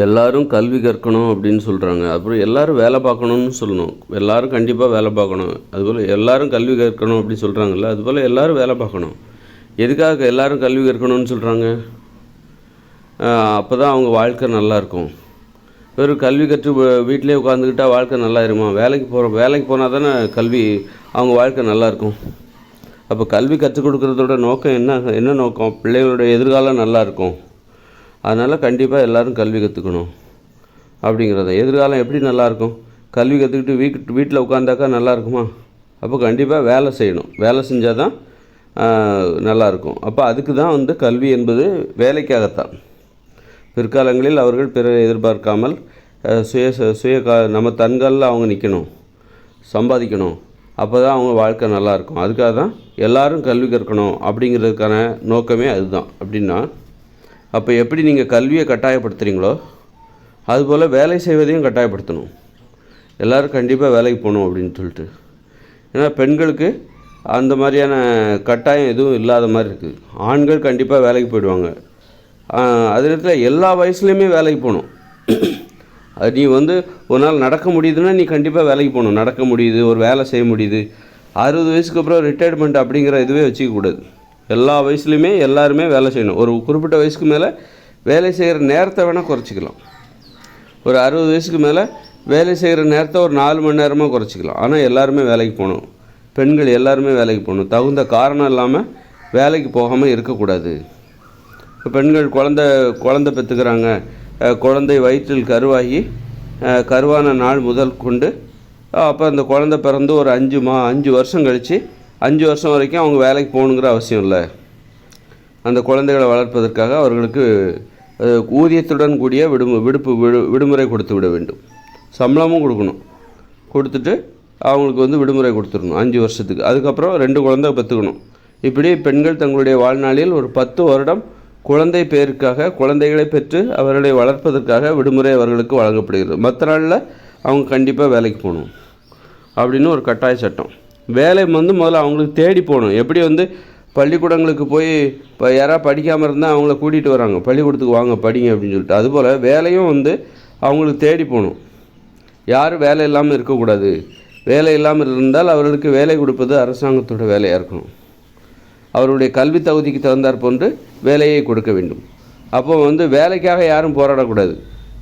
எல்லாரும் கல்வி கற்கணும் அப்படின்னு சொல்கிறாங்க. அப்புறம் எல்லாரும் வேலை பார்க்கணும்னு சொல்லணும். எல்லாரும் கண்டிப்பாக வேலை பார்க்கணும். அதுபோல் எல்லாரும் கல்வி கற்கணும் அப்படின்னு சொல்கிறாங்கல்ல, அதுபோல் எல்லாரும் வேலை பார்க்கணும். எதுக்காக எல்லாரும் கல்வி கற்கணும்னு சொல்கிறாங்க? அப்போ தான் அவங்க வாழ்க்கை நல்லாயிருக்கும். வெறும் கல்வி கற்று வீட்டிலே உட்காந்துக்கிட்டால் வாழ்க்கை நல்லாயிருமா? வேலைக்கு போனால் தானே அவங்க வாழ்க்கை நல்லாயிருக்கும். அப்போ கல்வி கற்றுக் கொடுக்குறதோட நோக்கம் என்ன நோக்கம்? பிள்ளைகளோட எதிர்காலம் நல்லாயிருக்கும். அதனால் கண்டிப்பாக எல்லோரும் கல்வி கற்றுக்கணும் அப்படிங்கிறத. எதிர்காலம் எப்படி நல்லாயிருக்கும்? கல்வி கற்றுக்கிட்டு வீட்டில் உட்காந்தாக்கா நல்லா இருக்குமா? அப்போ கண்டிப்பாக வேலை செய்யணும். வேலை செஞ்சால் தான் நல்லாயிருக்கும். அப்போ அதுக்கு தான் கல்வி என்பது வேலைக்காகத்தான். பிற்காலங்களில் அவர்கள் பிறரை எதிர்பார்க்காமல் நம்ம தன்காலில் அவங்க நிற்கணும், சம்பாதிக்கணும். அப்போ தான் அவங்க வாழ்க்கை நல்லாயிருக்கும். அதுக்காக தான் எல்லோரும் கல்வி கற்கணும் அப்படிங்கிறதுக்கான நோக்கமே அதுதான். அப்படின்னா அப்போ எப்படி நீங்கள் கல்வியை கட்டாயப்படுத்துகிறீங்களோ அதுபோல் வேலை செய்வதையும் கட்டாயப்படுத்தணும். எல்லோரும் கண்டிப்பாக வேலைக்கு போகணும் அப்படின்னு சொல்லிட்டு. ஏன்னா பெண்களுக்கு அந்த மாதிரியான கட்டாயம் எதுவும் இல்லாத மாதிரி இருக்குது. ஆண்கள் கண்டிப்பாக வேலைக்கு போயிடுவாங்க. அதே நேரத்தில் எல்லா வயசுலேயுமே வேலைக்கு போகணும். அது நீ ஒரு நாள் நடக்க முடியுதுன்னா நீ கண்டிப்பாக வேலைக்கு போகணும். நடக்க முடியுது, ஒரு வேலை செய்ய முடியுது. 60 வயசுக்கு அப்புறம் ரிட்டையர்மெண்ட் அப்படிங்கிற இதுவே வச்சுக்கக்கூடாது. எல்லா வயசுலையுமே எல்லாருமே வேலை செய்யணும். ஒரு குறிப்பிட்ட வயசுக்கு மேலே வேலை செய்கிற நேரத்தை வேணால் குறைச்சிக்கலாம். ஒரு 60 வயசுக்கு மேலே வேலை செய்கிற நேரத்தை ஒரு 4 மணி நேரமாக குறைச்சிக்கலாம். ஆனால் எல்லாருமே வேலைக்கு போகணும். பெண்கள் எல்லாருமே வேலைக்கு போகணும். தகுந்த காரணம் இல்லாமல் வேலைக்கு போகாமல் இருக்கக்கூடாது. இப்போ பெண்கள் குழந்தை பெற்றுக்கிறாங்க. குழந்தை வயிற்றில் கருவான நாள் முதல் கொண்டு அப்போ அந்த குழந்தை பிறந்து ஒரு 5 வருஷம் கழித்து 5 வருஷம் வரைக்கும் அவங்க வேலைக்கு போகணுங்கிற அவசியம் இல்லை. அந்த குழந்தைகளை வளர்ப்பதற்காக அவர்களுக்கு ஊதியத்துடன் கூடிய விடுமுறை கொடுத்து விட வேண்டும். சம்பளமும் கொடுத்துட்டு அவங்களுக்கு விடுமுறை கொடுத்துடணும் 5 வருஷத்துக்கு. அதுக்கப்புறம் 2 குழந்தை பெற்றுக்கணும். இப்படி பெண்கள் தங்களுடைய வாழ்நாளில் ஒரு 10 வருடம் குழந்தை பேருக்காக குழந்தைகளை பெற்று அவர்களை வளர்ப்பதற்காக விடுமுறை அவர்களுக்கு வழங்கப்படுகிறது. மற்ற நாளில் அவங்க கண்டிப்பாக வேலைக்கு போகணும் அப்படின்னு ஒரு கட்டாய சட்டம். வேலை முதல்ல அவங்களுக்கு தேடி போகணும். எப்படி பள்ளிக்கூடங்களுக்கு போய் இப்போ யாராவது படிக்காமல் இருந்தால் அவங்கள கூட்டிகிட்டு வராங்க, பள்ளிக்கூடத்துக்கு வாங்க படிங்க அப்படின்னு சொல்லிட்டு. அதுபோல் வேலையும் அவங்களுக்கு தேடி போகணும். யாரும் வேலை இல்லாமல் இருக்கக்கூடாது. வேலை இல்லாமல் இருந்தால் அவர்களுக்கு வேலை கொடுப்பது அரசாங்கத்தோட வேலையாக இருக்கணும். அவருடைய கல்வி தகுதிக்கு தகுந்தாற் போன்று வேலையை கொடுக்க வேண்டும். அப்போ வேலைக்காக யாரும் போராடக்கூடாது.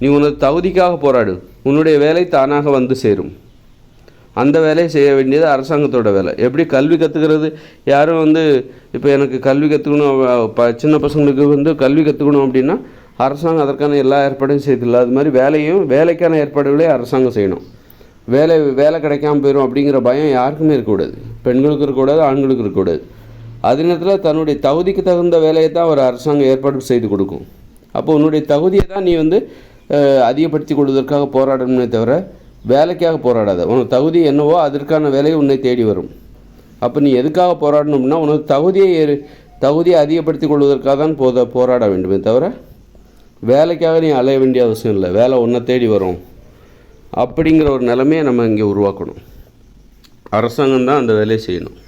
நீ உனது தகுதிக்காக போராடு. உன்னுடைய வேலை தானாக சேரும். அந்த வேலையை செய்ய வேண்டியது அரசாங்கத்தோட வேலை. எப்படி கல்வி கற்றுக்கிறது? யாரும் இப்போ எனக்கு கல்வி கற்றுக்கணும், சின்ன பசங்களுக்கு கல்வி கற்றுக்கணும் அப்படின்னா அரசாங்கம் அதற்கான எல்லா ஏற்பாடையும் செய்தில்லை. அது மாதிரி வேலைக்கான ஏற்பாடுகளே அரசாங்கம் செய்யணும். வேலை கிடைக்காம போயிடும் அப்படிங்கிற பயம் யாருக்குமே இருக்கக்கூடாது. பெண்களுக்கு இருக்கக்கூடாது, ஆண்களுக்கு இருக்கக்கூடாது. அதே நேரத்தில் தன்னுடைய தகுதிக்கு தகுந்த வேலையை தான் ஒரு அரசாங்கம் ஏற்பாடு செய்து கொடுக்கும். அப்போ உன்னுடைய தகுதியை தான் நீ அதிகப்படுத்தி கொள்வதற்காக போராடணுமே தவிர வேலைக்காக போராடாத. உனக்கு தகுதி என்னவோ அதற்கான வேலையை உன்னை தேடி வரும். அப்போ நீ எதுக்காக போராடணும்னா உனக்கு தகுதியை அதிகப்படுத்தி கொள்வதற்காக தான் போராட வேண்டுமே தவிர வேலைக்காக நீ அலைய வேண்டிய அவசியம் இல்லை. வேலை உன்னை தேடி வரும் அப்படிங்கிற ஒரு நிலைமையை நம்ம இங்கே உருவாக்கணும். அரசாங்கம் தான் அந்த வேலையை செய்யணும்.